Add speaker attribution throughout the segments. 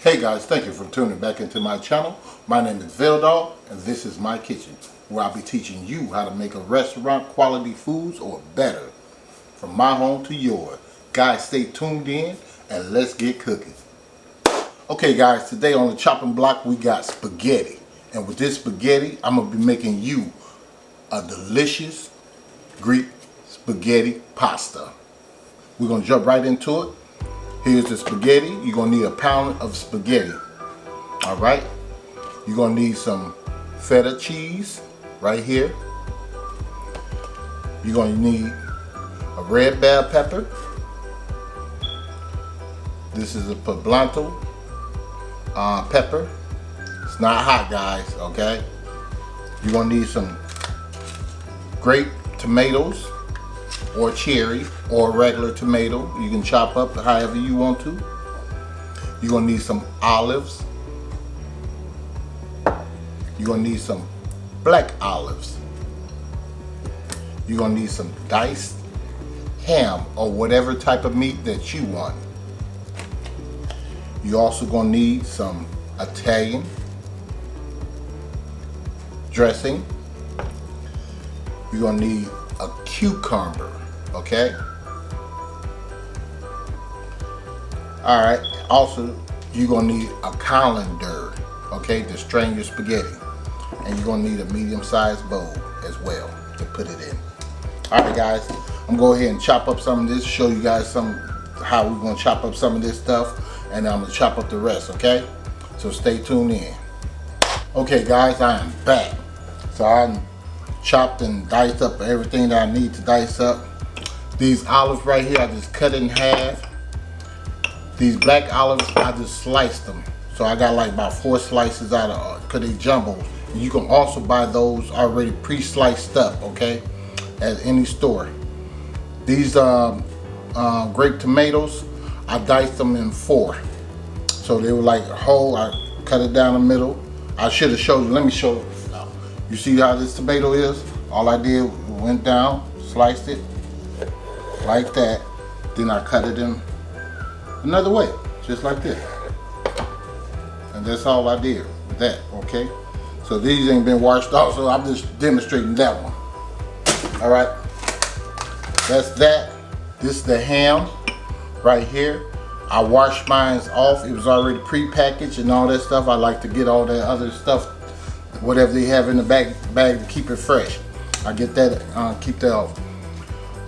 Speaker 1: Hey guys, thank you for tuning back into my channel. My name is VELDOGG and this is my kitchen, where I'll be teaching you how to make a restaurant quality foods or better, from my home to yours. Guys, stay tuned in and let's get cooking. Okay guys, today on the chopping block we got spaghetti, and with this spaghetti I'm going to be making you a delicious Greek spaghetti pasta. We're going to jump right into it. Here's the spaghetti. You're going to need a pound of spaghetti. Alright. You're going to need some feta cheese right here. You're going to need a red bell pepper. This is a poblano pepper. It's not hot, guys, okay? You're going to need some grape tomatoes, or cherry, or regular tomato. You can chop up however you want to. You're going to need some olives. You're going to need some black olives. You're going to need some diced ham or whatever type of meat that you want. You're also going to need some Italian dressing. You're going to need a cucumber. Okay. Alright. Also, you're going to need a colander, okay, to strain your spaghetti. And you're going to need a medium-sized bowl as well to put it in. Alright guys, I'm going to go ahead and chop up some of this, show you guys how we're going to chop up some of this stuff, and I'm going to chop up the rest, okay? So stay tuned in. Okay guys, I am back. So I chopped and diced up everything that I need to dice up. These olives right here, I just cut in half. These black olives, I just sliced them. So I got like about 4 slices out of, because they jumbo. And you can also buy those already pre-sliced up, okay, at any store. These grape tomatoes, I diced them in 4. So they were like whole. I cut it down the middle. I should have showed you. Let me show you. You see how this tomato is? All I did went down, sliced it like that. Then I cut it in another way, just like this. And that's all I did with that, okay? So these ain't been washed off, so I'm just demonstrating that one. All right, that's that. This is the ham right here. I washed mine off. It was already pre-packaged and all that stuff. I like to get all that other stuff, whatever they have in the bag to keep it fresh. I get that, keep that off.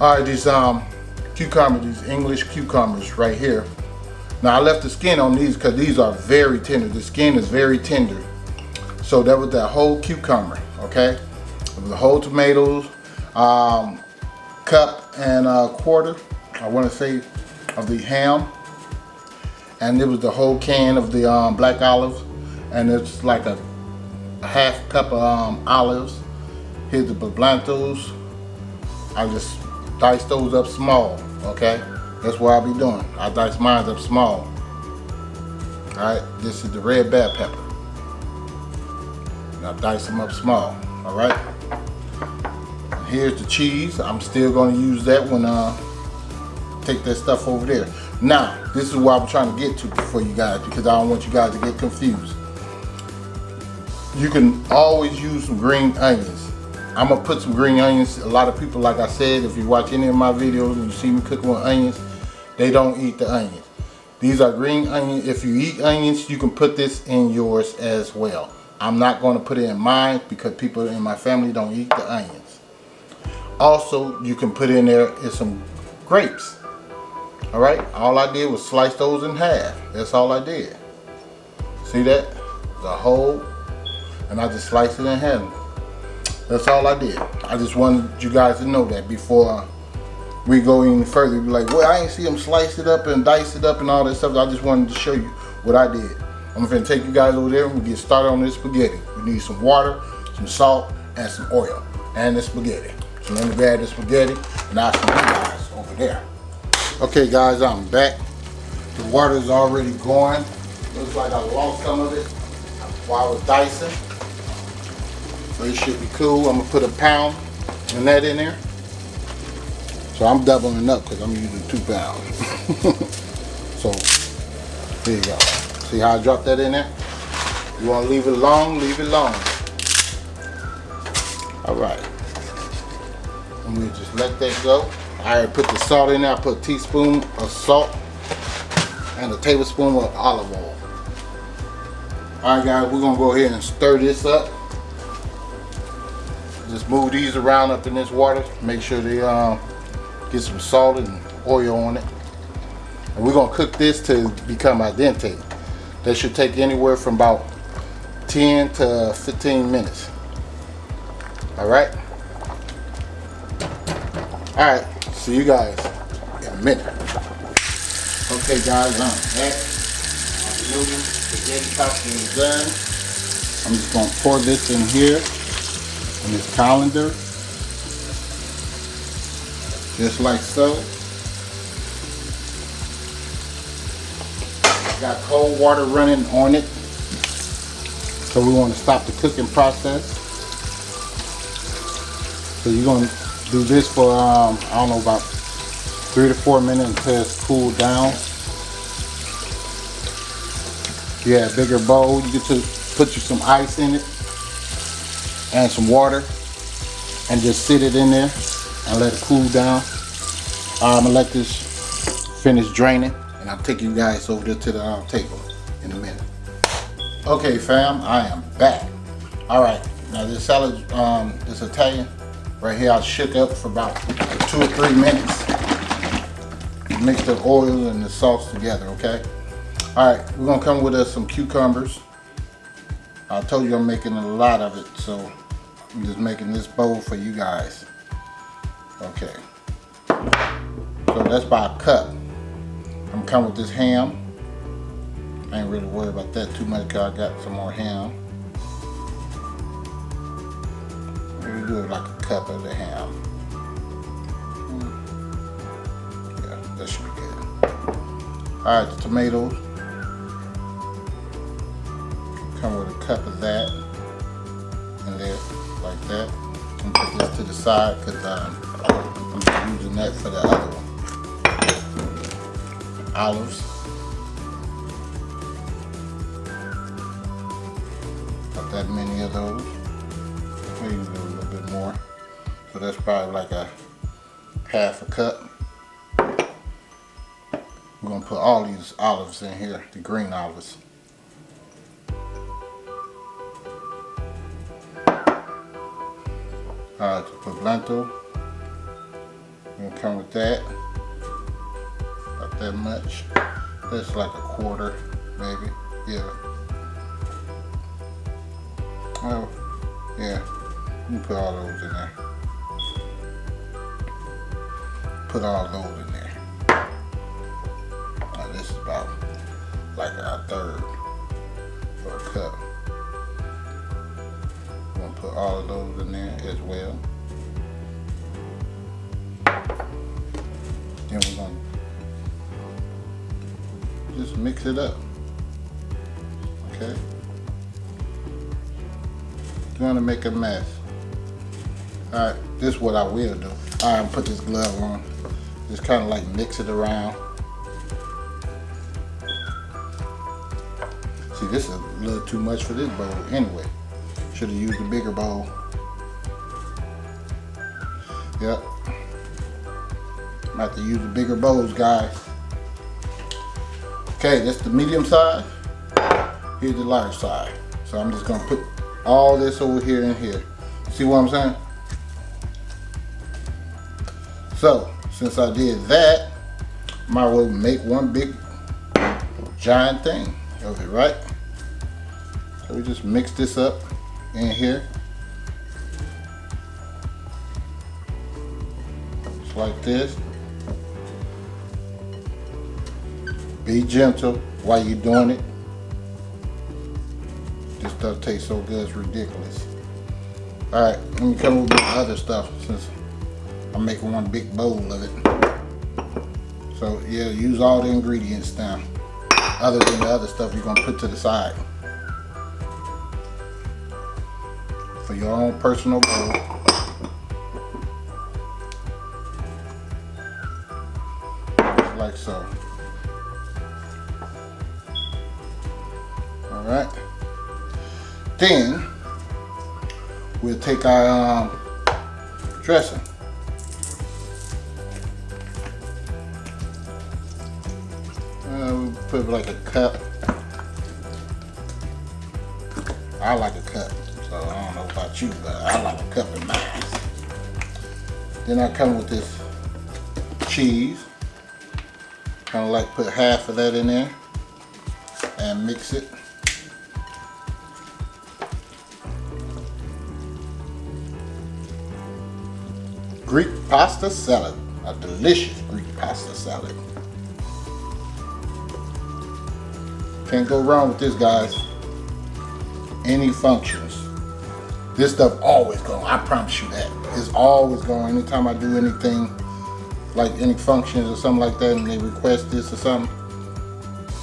Speaker 1: All right, these cucumbers, these English cucumbers right here. Now I left the skin on these because these are very tender. The skin is very tender. So that was that whole cucumber, okay? It was the whole tomatoes, cup and a quarter, I want to say, of the ham. And it was the whole can of the black olives. And it's like a half cup of olives. Here's the poblanos. I just dice those up small, okay? That's what I'll be doing. I dice mine up small. Alright, this is the red bell pepper. And I dice them up small, alright? Here's the cheese. I'm still going to use that when take that stuff over there. Now, this is what I'm trying to get to for you guys, because I don't want you guys to get confused. You can always use some green onions. I'm going to put some green onions. A lot of people, like I said, if you watch any of my videos and you see me cooking with onions, they don't eat the onions. These are green onions. If you eat onions, you can put this in yours as well. I'm not going to put it in mine because people in my family don't eat the onions. Also, you can put in there is some grapes. Alright, all I did was slice those in half. That's all I did. See that? The whole, and I just sliced it in half. That's all I did. I just wanted you guys to know that before we go any further. Be like, well, I ain't see them slice it up and dice it up and all that stuff. I just wanted to show you what I did. I'm gonna take you guys over there and we'll get started on this spaghetti. We need some water, some salt, and some oil, and the spaghetti. So let me grab the spaghetti and I'll see you guys over there. Okay guys, I'm back. The water's already going. Looks like I lost some of it while I was dicing. So it should be cool. I'm gonna put a pound and that in there. So I'm doubling up because I'm using 2 pounds. So there you go. See how I dropped that in there? You want to leave it long, leave it long. Alright. And we just let that go. I already put the salt in there. I put a teaspoon of salt and a tablespoon of olive oil. Alright guys, we're going to go ahead and stir this up. Just move these around up in this water. Make sure they get some salt and oil on it. And we're going to cook this to become al dente. That should take anywhere from about 10 to 15 minutes. Alright? Alright, see you guys in a minute. Okay guys, I'm back. My noodles, spaghetti pasta is done. I'm just going to pour this in here, in this colander. Just like so. Got cold water running on it. So we want to stop the cooking process. So you're going to do this for, I don't know, about 3 to 4 minutes until it's cooled down. If you have a bigger bowl, you get to put you some ice in it and some water and just sit it in there and let it cool down. I'm going to let this finish draining and I'll take you guys over there to the table in a minute. Okay fam, I am back. Alright, now this salad, this Italian right here, I shook up for about 2 or 3 minutes. Mix the oil and the sauce together, okay? Alright, we're gonna come with us some cucumbers. I told you I'm making a lot of it, so I'm just making this bowl for you guys. Okay. So that's about a cup. I'm coming with this ham. I ain't really worried about that too much because I got some more ham. Maybe do it like a cup of the ham. Yeah, that should be good. Alright, the tomatoes. Come with a cup of that in there, like that. And put this to the side because I'm using that for the other one. Olives. Not that many of those. Maybe do a little bit more. So that's probably like a half a cup. We're gonna put all these olives in here, the green olives. Alright, to put blanco. We're gonna come with that. Not that much. That's like a quarter, maybe. Yeah. Oh, yeah. You can put all those in there. Put all those in there. Now this is about like a third for a cup. I'm gonna put all of those in there as well. Then we're gonna just mix it up. Okay. You want to make a mess. Alright, this is what I will do. Alright, put this glove on. Just kind of like mix it around. See, this is a little too much for this bowl anyway. Should have used a bigger bowl. Yep. I'm about to use the bigger bowls, guys. Okay, that's the medium size. Here's the large size. So I'm just gonna put all this over here and here. See what I'm saying? So, since I did that, might as well make one big giant thing of it, right? So we just mix this up in here. Just like this. Be gentle while you're doing it. This stuff tastes so good, it's ridiculous. Alright, let me come with the other stuff since I'm making one big bowl of it. So yeah, use all the ingredients now, other than the other stuff you're gonna put to the side. For your own personal bowl. Just like so. All right. Then we'll take our dressing. We'll put like a cup. I like a cup, so I don't know about you, but I like a cup in mine. Then I come with this cheese. Kind of like put half of that in there and mix it. Greek pasta salad, a delicious Greek pasta salad. Can't go wrong with this, guys. Any functions. This stuff always going, I promise you that. It's always going. Anytime I do anything, like any functions or something like that, and they request this or something,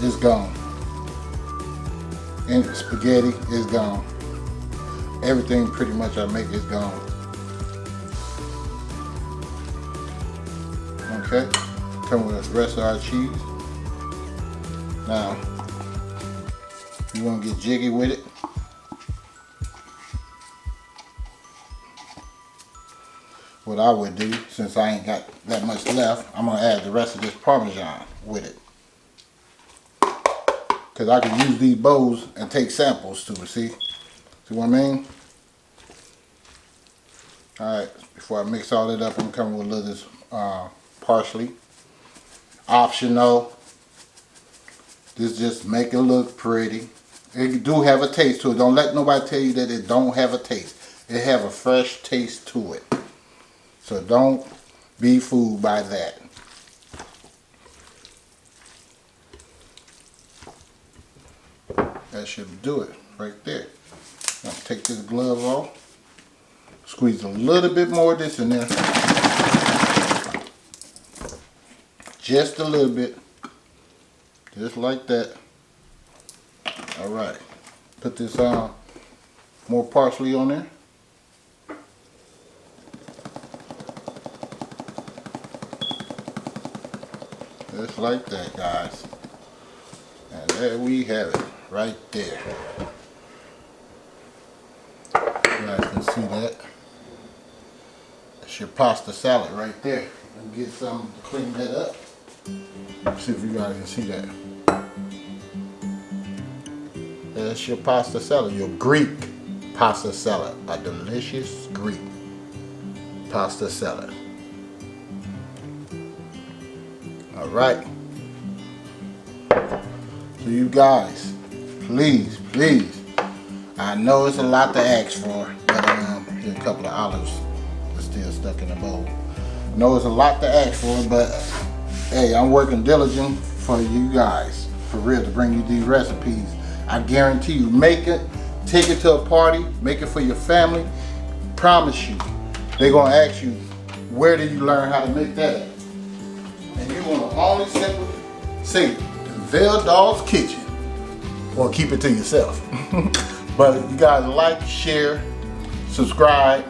Speaker 1: it's gone. Any spaghetti is gone. Everything pretty much I make is gone. Okay, come with the rest of our cheese. Now, you want to get jiggy with it. What I would do, since I ain't got that much left, I'm going to add the rest of this Parmesan with it. Because I can use these bowls and take samples to it, see? See what I mean? Alright, before I mix all that up, I'm coming with a little of this parsley. Optional. This just make it look pretty. It do have a taste to it. Don't let nobody tell you that it don't have a taste. It have a fresh taste to it. So don't be fooled by that. That should do it right there. Now take this glove off. Squeeze a little bit more of this in there. Just a little bit. Just like that. Alright. Put this more parsley on there. Just like that, guys. And there we have it. Right there. You guys can see that. That's your pasta salad right there. Let me get something to clean that up. Let's see if you guys can see that. That's your pasta salad, your Greek pasta salad. A delicious Greek pasta salad. Alright. So you guys, please, I know it's a lot to ask for, but here's a couple of olives that's still stuck in the bowl. I know it's a lot to ask for, but hey, I'm working diligent for you guys, for real, to bring you these recipes. I guarantee you, make it, take it to a party, make it for your family. Promise you, they're gonna ask you, where did you learn how to make that at? And you wanna only simply say, VELDOGG'S Kitchen, or keep it to yourself. But you guys like, share, subscribe,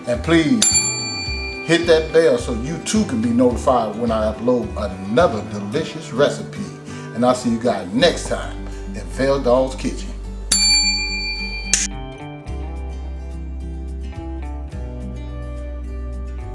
Speaker 1: and please hit that bell so you too can be notified when I upload another delicious recipe. And I'll see you guys next time in VELDOGG'S Kitchen.